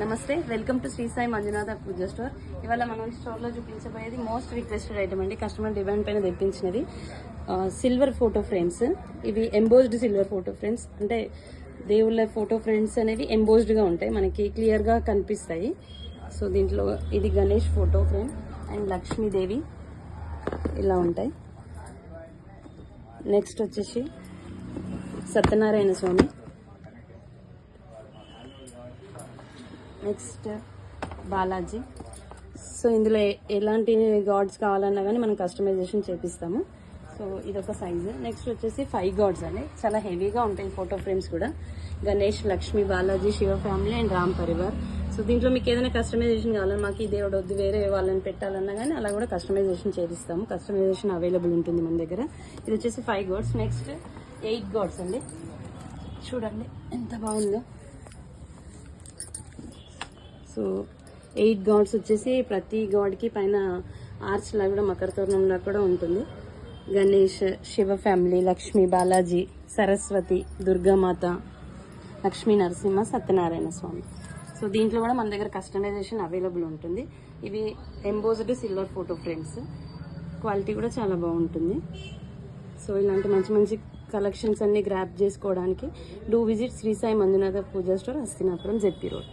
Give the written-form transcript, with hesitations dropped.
నమస్తే, welcome to Shri Sai Manjunatha Pooja store. ఇవాళ మనం స్టోర్లో చూపించబోయేది మోస్ట్ రిక్వెస్టెడ్ ఐటమ్ అండి. కస్టమర్ డిమాండ్ పైన తెప్పించినది సిల్వర్ ఫోటో ఫ్రేమ్స్. ఇవి ఎంబోజ్డ్ సిల్వర్ ఫోటో ఫ్రేమ్స్, అంటే దేవుళ్ళ ఫోటో ఫ్రేమ్స్ అనేవి ఎంబోజ్డ్గా ఉంటాయి, మనకి క్లియర్గా కనిపిస్తాయి. సో దీంట్లో ఇది Ganesh photo frame and Lakshmidevi ఇలా ఉంటాయి. నెక్స్ట్ వచ్చేసి సత్యనారాయణ స్వామి, నెక్స్ట్ బాలాజీ. సో ఇందులో ఎలాంటి గాడ్స్ కావాలన్నా కానీ మనం కస్టమైజేషన్ చేపిస్తాము. సో ఇదొక సైజు. నెక్స్ట్ వచ్చేసి 5 గాడ్స్ అండి, చాలా హెవీగా ఉంటాయి ఫోటో ఫ్రేమ్స్ కూడా. Ganesh, Lakshmi, Balaji, Shiva family and Ram Parivar. So దీంట్లో మీకు ఏదైనా కస్టమైజేషన్ కావాలన్నా, మాకు ఈ దేవుడు వద్దు వేరే వాళ్ళని పెట్టాలన్నా కానీ అలా కూడా కస్టమైజేషన్ చేపిస్తాము. కస్టమైజేషన్ అవైలబుల్ ఉంటుంది మన దగ్గర. ఇది వచ్చేసి 5 గాడ్స్. నెక్స్ట్ 8 గాడ్స్ అండి, చూడండి ఎంత బాగుందో. సో 8 గాడ్స్ వచ్చేసి ప్రతి గాడ్కి పైన ఆర్చ్ లా కూడా మకర తోరణంలా కూడా ఉంటుంది. గణేష్, శివ ఫ్యామిలీ, లక్ష్మి, బాలాజీ, సరస్వతి, దుర్గామాత, లక్ష్మీ నరసింహ, సత్యనారాయణ స్వామి. సో దీంట్లో కూడా మన దగ్గర కస్టమైజేషన్ అవైలబుల్ ఉంటుంది. ఇవి embossed silver photo frames, quality కూడా చాలా బాగుంటుంది. సో ఇలాంటి మంచి మంచి కలెక్షన్స్ అన్ని గ్రాప్ చేసుకోవడానికి do visit Shri Sai Manjunatha Pooja store, Hastinapuram, JP road.